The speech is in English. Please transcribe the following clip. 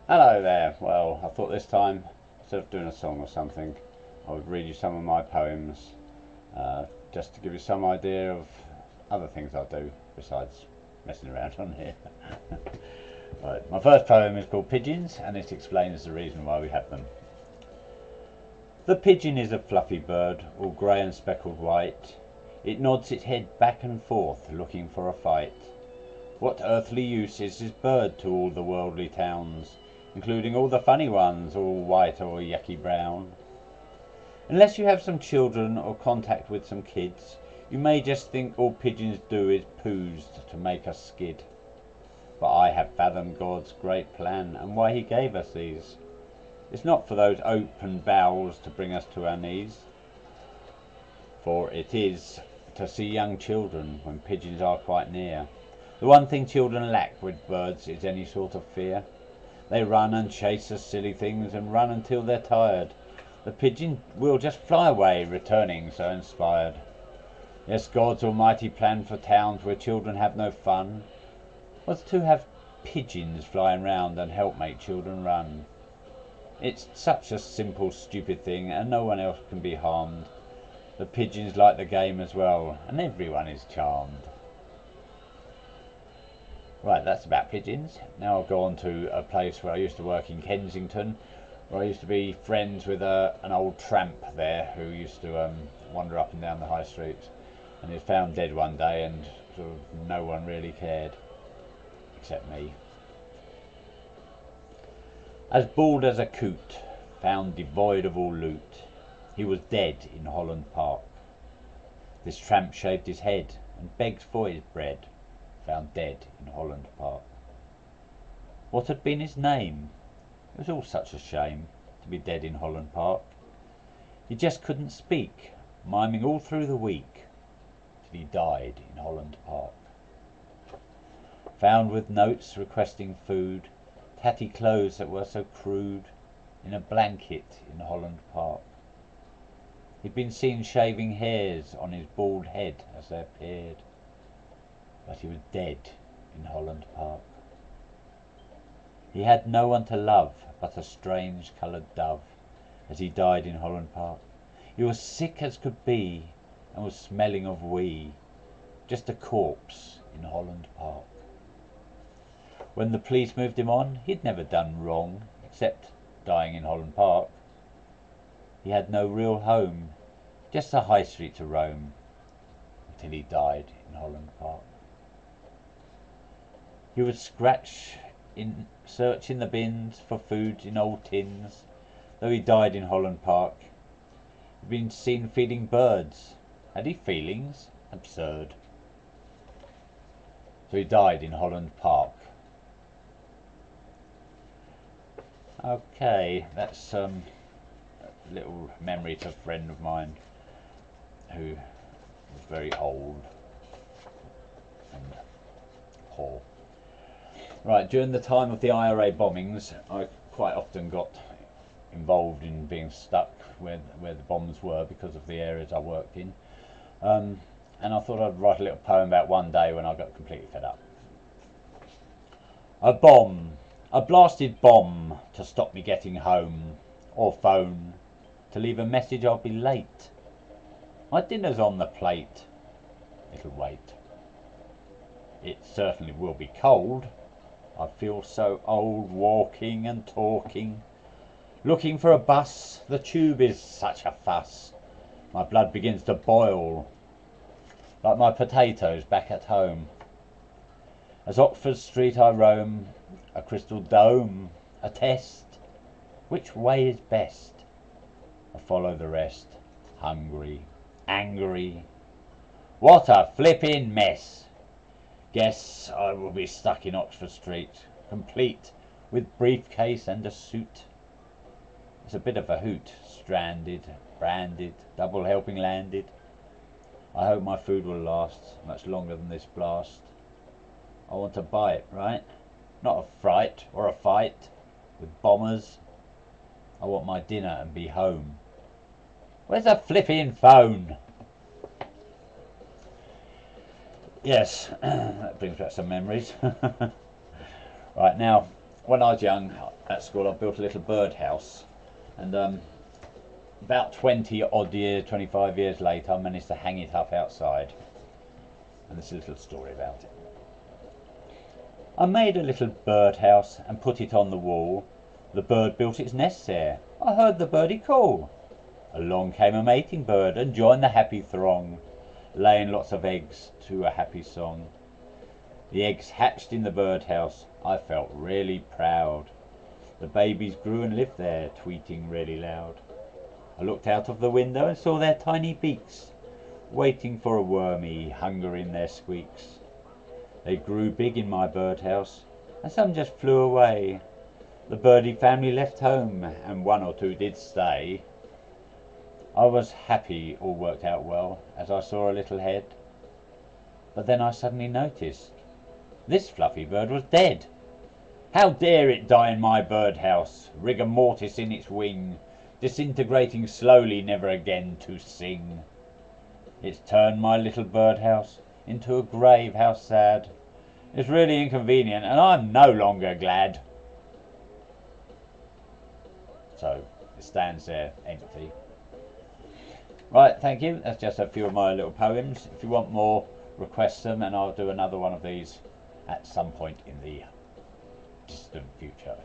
Hello there. Well, I thought this time, instead of doing a song or something, I would read you some of my poems, just to give you some idea of other things I do besides messing around on here. Right, my first poem is called Pigeons, and it explains the reason why we have them. The pigeon is a fluffy bird, all grey and speckled white. It nods its head back and forth, looking for a fight. What earthly use is this bird to all the worldly towns, including all the funny ones, all white or yucky brown? Unless you have some children or contact with some kids, you may just think all pigeons do is poos to make us skid. But I have fathomed God's great plan and why he gave us these. It's not for those open bowels to bring us to our knees, for it is to see young children when pigeons are quite near. The one thing children lack with birds is any sort of fear. They run and chase the silly things and run until they're tired. The pigeon will just fly away, returning so inspired. Yes, God's almighty plan for towns where children have no fun was to have pigeons flying round and help make children run. It's such a simple, stupid thing, and no one else can be harmed. The pigeons like the game as well, and everyone is charmed. Right, that's about pigeons. Now I'll go on to a place where I used to work in Kensington, where I used to be friends with an old tramp there who used to wander up and down the high street. And he was found dead one day, and sort of no one really cared, except me. As bald as a coot, found devoid of all loot, he was dead in Holland Park. This tramp shaved his head and begged for his bread, found dead in Holland Park. What had been his name? It was all such a shame to be dead in Holland Park. He just couldn't speak, miming all through the week, till he died in Holland Park. Found with notes requesting food, tatty clothes that were so crude, in a blanket in Holland Park. He'd been seen shaving hairs on his bald head as they appeared, but he was dead in Holland Park. He had no one to love but a strange coloured dove, as he died in Holland Park. He was sick as could be, and was smelling of wee, just a corpse in Holland Park. When the police moved him on, he'd never done wrong, except dying in Holland Park. He had no real home, just a high street to roam, until he died in Holland Park. He would search in the bins for food in old tins, though he died in Holland Park. He'd been seen feeding birds. Had he feelings? Absurd. So he died in Holland Park. Okay, that's a little memory to a friend of mine who was very old and poor. Right, during the time of the IRA bombings, I quite often got involved in being stuck where the bombs were because of the areas I worked in. And I thought I'd write a little poem about one day when I got completely fed up. A bomb. A blasted bomb to stop me getting home, or phone to leave a message I'll be late. My dinner's on the plate. It'll wait. It certainly will be cold. I feel so old walking and talking. Looking for a bus, the tube is such a fuss. My blood begins to boil, like my potatoes back at home. As Oxford Street I roam, a crystal dome, a test. Which way is best? I follow the rest, hungry, angry. What a flippin' mess! Guess I will be stuck in Oxford Street, complete with briefcase and a suit. It's a bit of a hoot, stranded, branded, double helping landed. I hope my food will last much longer than this blast. I want to buy it, right? Not a fright or a fight with bombers. I want my dinner and be home. Where's the flipping phone? Yes, that brings back some memories. Right, now, when I was young, at school I built a little birdhouse, and about 20 odd years, 25 years later, I managed to hang it up outside. And there's a little story about it. I made a little birdhouse and put it on the wall. The bird built its nest there. I heard the birdie call. Along came a mating bird and joined the happy throng, laying lots of eggs to a happy song. The eggs hatched in the birdhouse. I felt really proud. The babies grew and lived there, tweeting really loud. I looked out of the window and saw their tiny beaks, waiting for a wormy, hunger in their squeaks. They grew big in my birdhouse, and some just flew away. The birdie family left home, and one or two did stay. I was happy all worked out well, as I saw a little head. But then I suddenly noticed this fluffy bird was dead. How dare it die in my birdhouse, rigor mortis in its wing, disintegrating slowly, never again to sing. It's turned my little birdhouse into a grave, how sad. It's really inconvenient, and I'm no longer glad. So, it stands there empty. Right, thank you. That's just a few of my little poems. If you want more, request them, and I'll do another one of these at some point in the distant future.